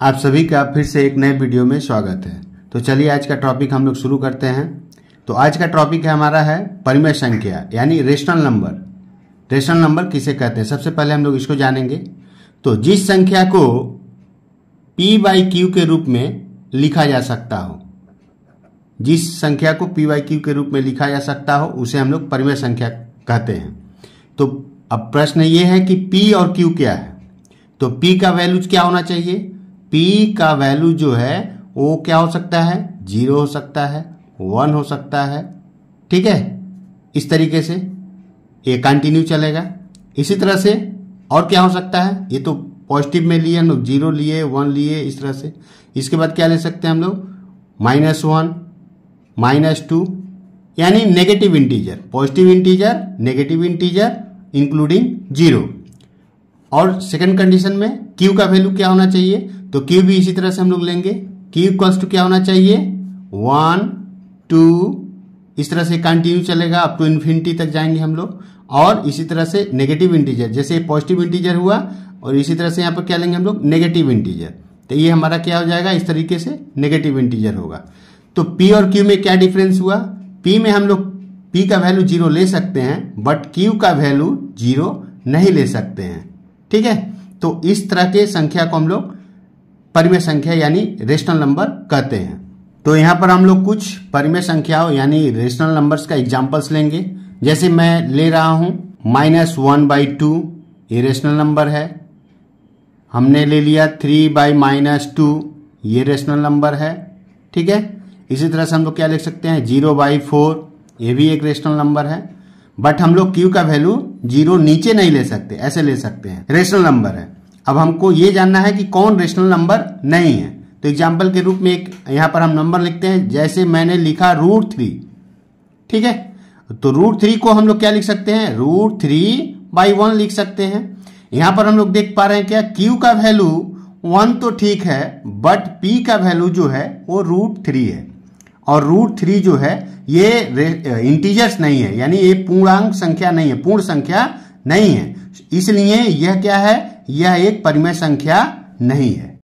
आप सभी का फिर से एक नए वीडियो में स्वागत है। तो चलिए आज का टॉपिक हम लोग शुरू करते हैं। तो आज का टॉपिक हमारा है परिमेय संख्या यानी रेशनल नंबर। रेशनल नंबर किसे कहते हैं, सबसे पहले हम लोग इसको जानेंगे। तो जिस संख्या को p/q के रूप में लिखा जा सकता हो, जिस संख्या को p/q के रूप में लिखा जा सकता हो उसे हम लोग परिमेय संख्या कहते हैं। तो अब प्रश्न ये है कि p और q क्या है। तो p का वैल्यू क्या होना चाहिए? p का वैल्यू जो है वो क्या हो सकता है? 0 हो सकता है, 1 हो सकता है, ठीक है। इस तरीके से ये कंटिन्यू चलेगा। इसी तरह से और क्या हो सकता है? ये तो पॉजिटिव में लिए हम लोग, 0 लिए, 1 लिए, इस तरह से। इसके बाद क्या ले सकते हैं हम लोग? -1, -2 यानी negative integer, positive integer, negative integer including 0। और सेकंड कंडीशन में q का वैल्यू क्या होना चाहिए? तो q भी इसी तरह से हम लोग लेंगे। q इक्वल्स टू क्या होना चाहिए? 1, 2, इस तरह से कंटिन्यू चलेगा, अप टू इन्फिनिटी तक जाएंगे हम लोग। और इसी तरह से नेगेटिव इंटीजर, जैसे पॉजिटिव इंटीजर हुआ और इसी तरह से यहाँ पर क्या लेंगे हम लोग? Negative integer. तो ये हमारा क्या हो जाएगा? इस तरीके से नेगेटिव इंटीजर होगा। तो p और q में क्या डिफरेंस हुआ? p में हम लोग p का वैल्यू 0 ले सकते हैं, बट q का वैल्यू 0 नहीं ले सकते हैं, ठीक है। तो इस तरह के संख्या को हम लोग परिमेय संख्या यानी रेशनल नंबर कहते हैं। तो यहाँ पर हम लोग कुछ परिमेय संख्याओं यानी रेशनल नंबर्स का एग्जांपल्स लेंगे। जैसे मैं ले रहा हूं -1/2, ये रेशनल नंबर है। हमने ले लिया 3/-2, ये रेशनल नंबर है, ठीक है। इसी तरह से हम लोग क्या लिख सकते हैं? 0/4, ये भी एक रेशनल नंबर है। बट हम लोग q का वैल्यू 0 नीचे नहीं ले सकते, ऐसे ले सकते हैं, रेशनल नंबर है। अब हमको ये जानना है कि कौन रेशनल नंबर नहीं है। तो एग्जाम्पल के रूप में एक यहां पर हम नंबर लिखते हैं, जैसे मैंने लिखा √3, ठीक है। तो √3 को हम लोग क्या लिख सकते हैं? √3/1 लिख सकते हैं। यहां पर हम लोग देख पा रहे हैं क्या? q का वैल्यू 1 तो ठीक है, बट p का वैल्यू जो है वो √3 है। और √3 जो है ये इंटीजर्स नहीं है, यानी ये पूर्णांक संख्या नहीं है, पूर्ण संख्या नहीं है। इसलिए यह क्या है? यह एक परिमेय संख्या नहीं है।